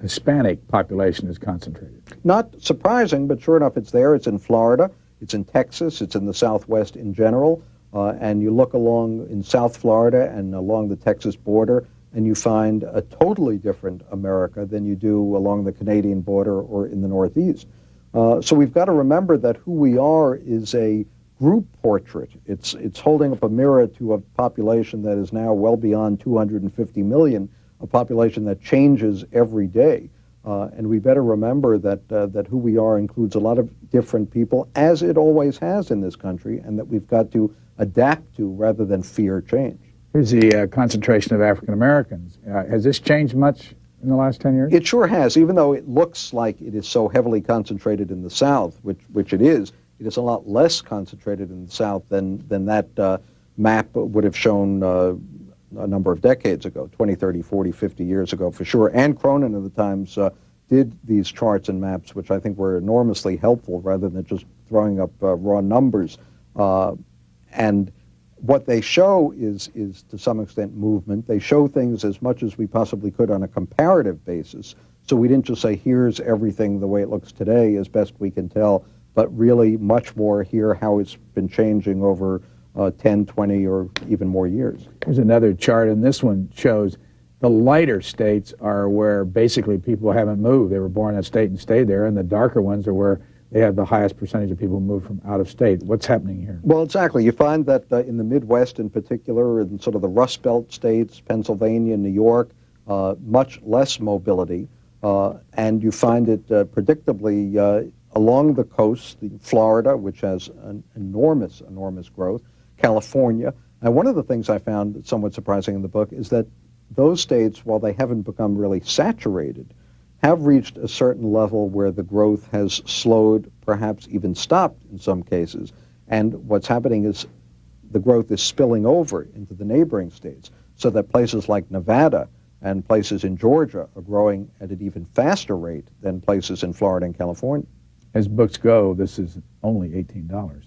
Hispanic population is concentrated. Not surprising, but sure enough, it's there. It's in Florida. It's in Texas. It's in the Southwest in general. And you look along in South Florida and along the Texas border, and you find a totally different America than you do along the Canadian border or in the Northeast. So we've got to remember that who we are is a group portrait. It's holding up a mirror to a population that is now well beyond 250 million, a population that changes every day. And we better remember that who we are includes a lot of different people, as it always has in this country, and that we've got to adapt to rather than fear change. Here's the concentration of African Americans. Has this changed much in the last 10 years? It sure has, even though it looks like it is so heavily concentrated in the South, which it is a lot less concentrated in the South than that map would have shown a number of decades ago, 20, 30, 40, 50 years ago for sure. Ann Cronin of the Times did these charts and maps, which I think were enormously helpful rather than just throwing up raw numbers. And what they show is to some extent movement. They show things as much as we possibly could on a comparative basis. So we didn't just say, here's everything the way it looks today as best we can tell, but really much more here how it's been changing over 10, 20, or even more years. Here's another chart, and this one shows the lighter states are where basically people haven't moved. They were born in that state and stayed there, and the darker ones are where they have the highest percentage of people who move from out of state. What's happening here? Well, exactly. You find that in the Midwest in particular, in sort of the Rust Belt states, Pennsylvania, New York, much less mobility. And you find it predictably along the coast, Florida, which has an enormous growth, California. And one of the things I found somewhat surprising in the book is that those states, while they haven't become really saturated, have reached a certain level where the growth has slowed, perhaps even stopped in some cases. And what's happening is the growth is spilling over into the neighboring states, so that places like Nevada and places in Georgia are growing at an even faster rate than places in Florida and California. As books go, this is only $18.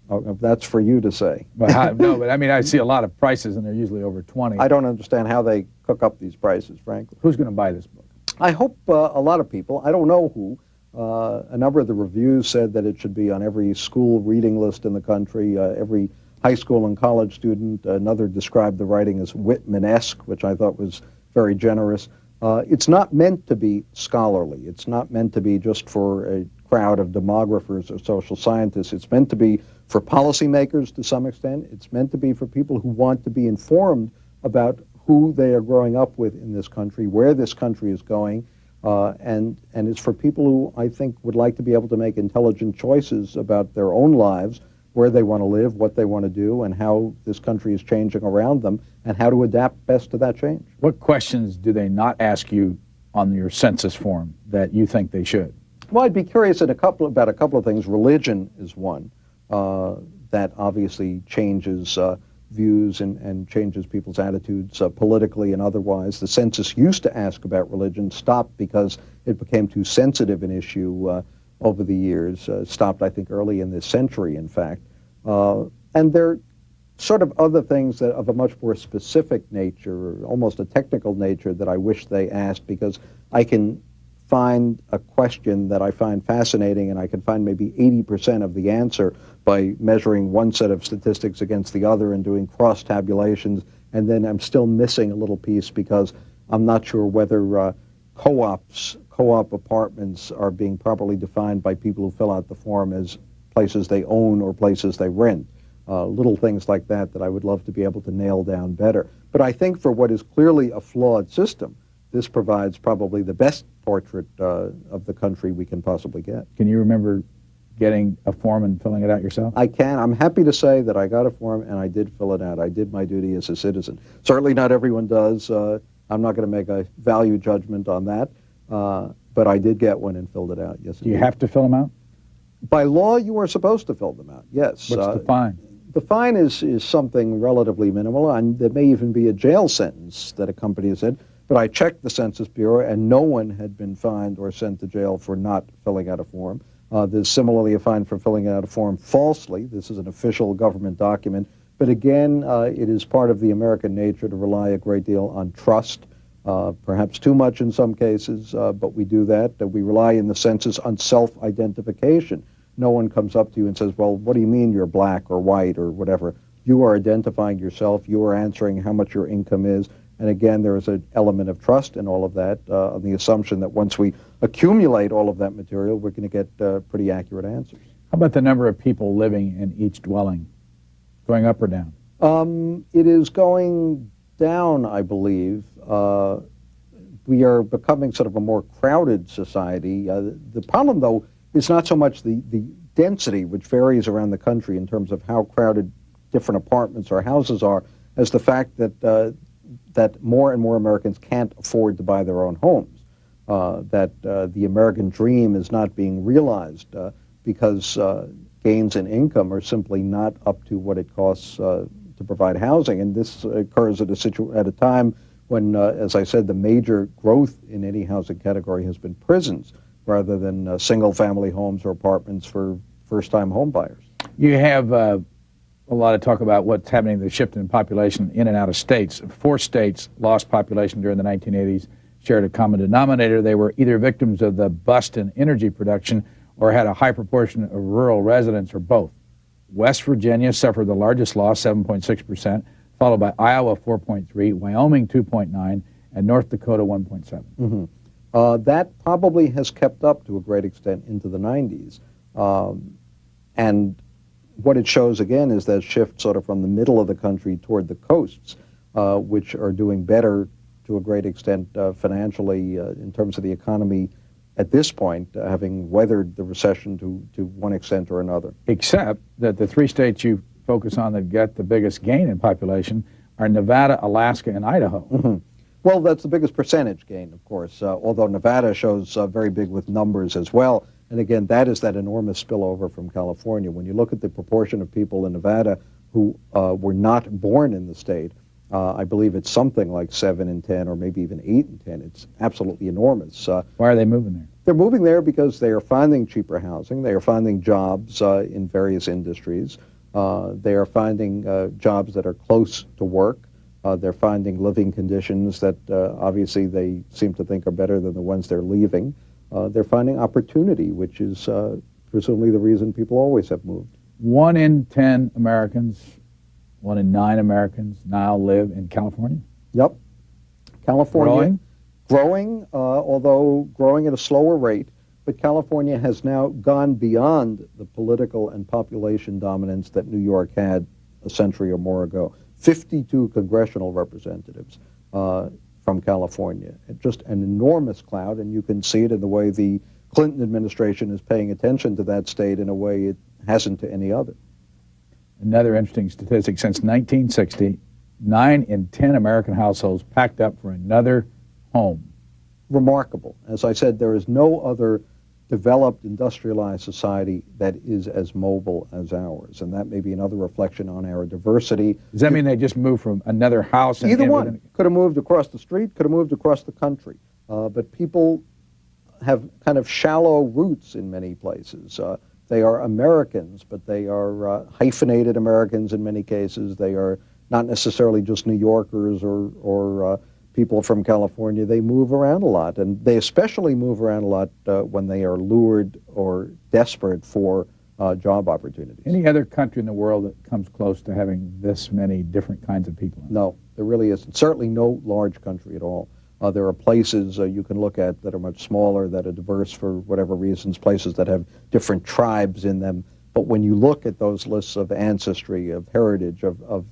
Oh, that's for you to say. No, but I mean, I see a lot of prices, and they're usually over 20. I don't understand how they cook up these prices, frankly. Who's going to buy this book? I hope a lot of people. I don't know who. A number of the reviews said that it should be on every school reading list in the country, every high school and college student. Another described the writing as Whitman-esque, which I thought was very generous. It's not meant to be scholarly. It's not meant to be just for a crowd of demographers or social scientists. It's meant to be for policymakers to some extent. It's meant to be for people who want to be informed about who they are growing up with in this country, where this country is going, and it's for people who I think would like to be able to make intelligent choices about their own lives, where they want to live, what they want to do, and how this country is changing around them, and how to adapt best to that change. What questions do they not ask you on your census form that you think they should? Well, I'd be curious about a couple of things. Religion is one that obviously changes views and changes people's attitudes politically and otherwise. The census used to ask about religion, stopped because it became too sensitive an issue over the years, stopped I think early in this century in fact. And there are sort of other things that of a much more specific nature, almost a technical nature, that I wish they asked, because I can find a question that I find fascinating and I can find maybe 80% of the answer by measuring one set of statistics against the other and doing cross tabulations, and then I'm still missing a little piece because I'm not sure whether co-op apartments are being properly defined by people who fill out the form as places they own or places they rent. Little things like that I would love to be able to nail down better. But I think for what is clearly a flawed system, this provides probably the best portrait of the country we can possibly get. Can you remember getting a form and filling it out yourself? I can. I'm happy to say that I got a form and I did fill it out. I did my duty as a citizen. Certainly not everyone does. I'm not going to make a value judgment on that. But I did get one and filled it out, yes. Do you have to fill them out? By law, you are supposed to fill them out, yes. What's the fine? The fine is something relatively minimal, and there may even be a jail sentence that accompanies it. But I checked the Census Bureau, and no one had been fined or sent to jail for not filling out a form. There's similarly a fine for filling out a form falsely. This is an official government document. But again, it is part of the American nature to rely a great deal on trust, perhaps too much in some cases, but we do that. We rely in the census on self-identification. No one comes up to you and says, well, what do you mean you're black or white or whatever? You are identifying yourself. You are answering how much your income is. And again, there is an element of trust in all of that, on the assumption that once we accumulate all of that material, we're going to get pretty accurate answers. How about the number of people living in each dwelling? Going up or down? It is going down, I believe, we are becoming sort of a more crowded society. The problem, though, is not so much the density, which varies around the country in terms of how crowded different apartments or houses are, as the fact that that more and more Americans can't afford to buy their own homes, that the American dream is not being realized because gains in income are simply not up to what it costs to provide housing. And this occurs at a time when, as I said, the major growth in any housing category has been prisons rather than single-family homes or apartments for first-time home buyers. You have a lot of talk about what's happening, the shift in population in and out of states. 4 states lost population during the 1980s, shared a common denominator. They were either victims of the bust in energy production or had a high proportion of rural residents, or both. West Virginia suffered the largest loss, 7.6%, followed by Iowa, 4.3%, Wyoming, 2.9%, and North Dakota, 1.7%. Mm-hmm. That probably has kept up to a great extent into the 90s. And what it shows, again, is that shift sort of from the middle of the country toward the coasts, which are doing better to a great extent financially in terms of the economy at this point, having weathered the recession to one extent or another. Except that the 3 states you focus on that get the biggest gain in population are Nevada, Alaska, and Idaho. Mm-hmm. Well, that's the biggest percentage gain, of course, although Nevada shows very big with numbers as well. And again, that is that enormous spillover from California. When you look at the proportion of people in Nevada who were not born in the state, I believe it's something like 7 in 10 or maybe even 8 in 10. It's absolutely enormous. Why are they moving there? They're moving there because they are finding cheaper housing. They are finding jobs in various industries. They are finding jobs that are close to work. They're finding living conditions that obviously they seem to think are better than the ones they're leaving. They're finding opportunity, which is presumably the reason people always have moved. 1 in 10 Americans, 1 in 9 Americans now live in California? Yep. California. Growing, although growing at a slower rate, but California has now gone beyond the political and population dominance that New York had a century or more ago. 52 congressional representatives from California. Just an enormous cloud, and you can see it in the way the Clinton administration is paying attention to that state in a way it hasn't to any other. Another interesting statistic, since 1960, 9 in 10 American households packed up for another home. Remarkable. As I said, there is no other developed industrialized society that is as mobile as ours, and that may be another reflection on our diversity. Does that mean they just moved from another house? Either one. Could have moved across the street, could have moved across the country. But people have kind of shallow roots in many places. They are Americans, but they are hyphenated Americans in many cases. They are not necessarily just New Yorkers or people from California. They move around a lot, and they especially move around a lot when they are lured or desperate for job opportunities. Any other country in the world that comes close to having this many different kinds of people? No, there really isn't. Certainly no large country at all. There are places you can look at that are much smaller, that are diverse for whatever reasons, places that have different tribes in them. But when you look at those lists of ancestry, of heritage, of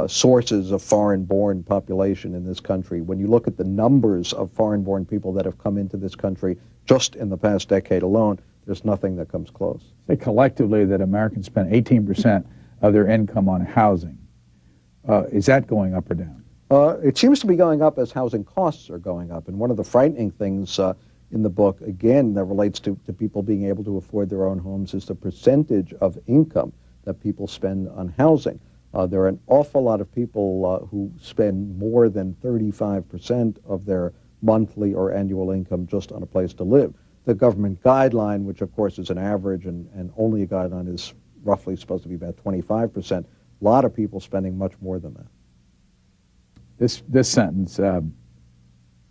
sources of foreign-born population in this country, when you look at the numbers of foreign-born people that have come into this country just in the past decade alone, there's nothing that comes close. Say collectively that Americans spend 18% of their income on housing. Is that going up or down? It seems to be going up as housing costs are going up. And one of the frightening things in the book, again, that relates to people being able to afford their own homes is the percentage of income that people spend on housing. There are an awful lot of people who spend more than 35% of their monthly or annual income just on a place to live. The government guideline, which of course is an average and only a guideline, is roughly supposed to be about 25%. A lot of people spending much more than that. This sentence,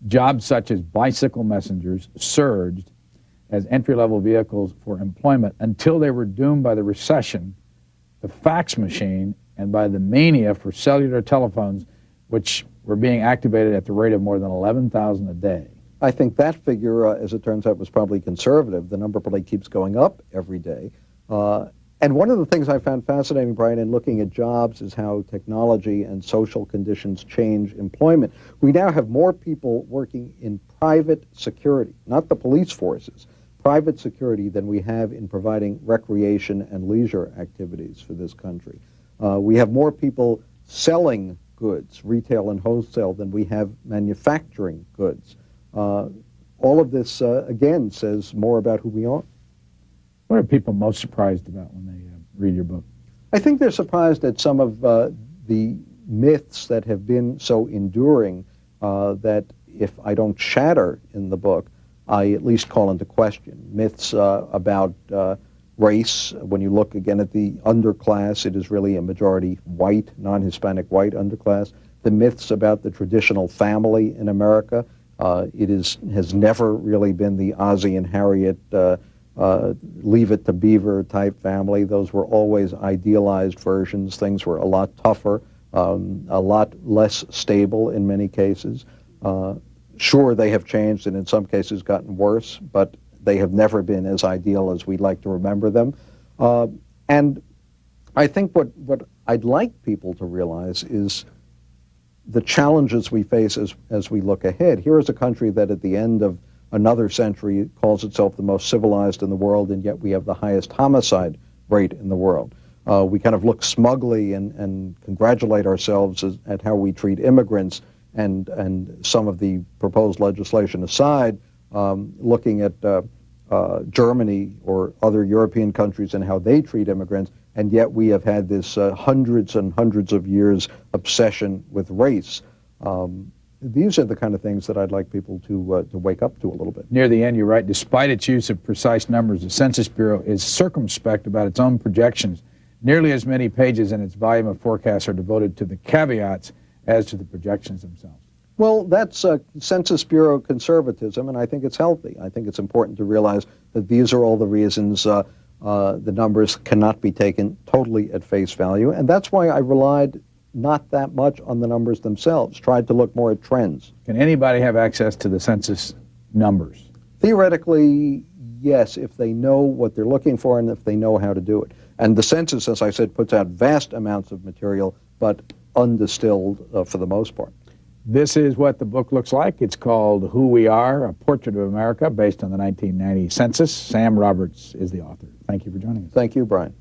jobs such as bicycle messengers surged as entry-level vehicles for employment until they were doomed by the recession, the fax machine, and by the mania for cellular telephones, which were being activated at the rate of more than 11,000 a day. I think that figure, as it turns out, was probably conservative. The number probably keeps going up every day. And one of the things I found fascinating, Brian, in looking at jobs is how technology and social conditions change employment. We now have more people working in private security, not the police forces, private security than we have in providing recreation and leisure activities for this country. We have more people selling goods, retail and wholesale, than we have manufacturing goods. All of this, again, says more about who we are. What are people most surprised about when they read your book? I think they're surprised at some of the myths that have been so enduring that if I don't shatter in the book, I at least call into question. Myths about race. When you look again at the underclass, it is really a majority white, non-Hispanic white underclass. The myths about the traditional family in America. Has never really been the Ozzie and Harriet Leave It to Beaver type family. Those were always idealized versions. Things were a lot tougher, a lot less stable in many cases. Sure, they have changed and in some cases gotten worse, but they have never been as ideal as we'd like to remember them. And I think what I'd like people to realize is the challenges we face as we look ahead. Here is a country that at the end of another century calls itself the most civilized in the world, and yet we have the highest homicide rate in the world. We kind of look smugly and congratulate ourselves at how we treat immigrants, and some of the proposed legislation aside, looking at Germany or other European countries and how they treat immigrants, and yet we have had this hundreds and hundreds of years obsession with race. These are the kind of things that I'd like people to wake up to a little bit. Near the end, you write, despite its use of precise numbers, the Census Bureau is circumspect about its own projections. Nearly as many pages in its volume of forecasts are devoted to the caveats as to the projections themselves. Well, that's Census Bureau conservatism, and I think it's healthy. I think it's important to realize that these are all the reasons the numbers cannot be taken totally at face value, and that's why I relied not that much on the numbers themselves, tried to look more at trends. Can anybody have access to the census numbers? Theoretically, yes, if they know what they're looking for and if they know how to do it. And the census, as I said, puts out vast amounts of material, but undistilled for the most part. This is what the book looks like. It's called Who We Are, A Portrait of America, based on the 1990 census. Sam Roberts is the author. Thank you for joining us. Thank you, Brian.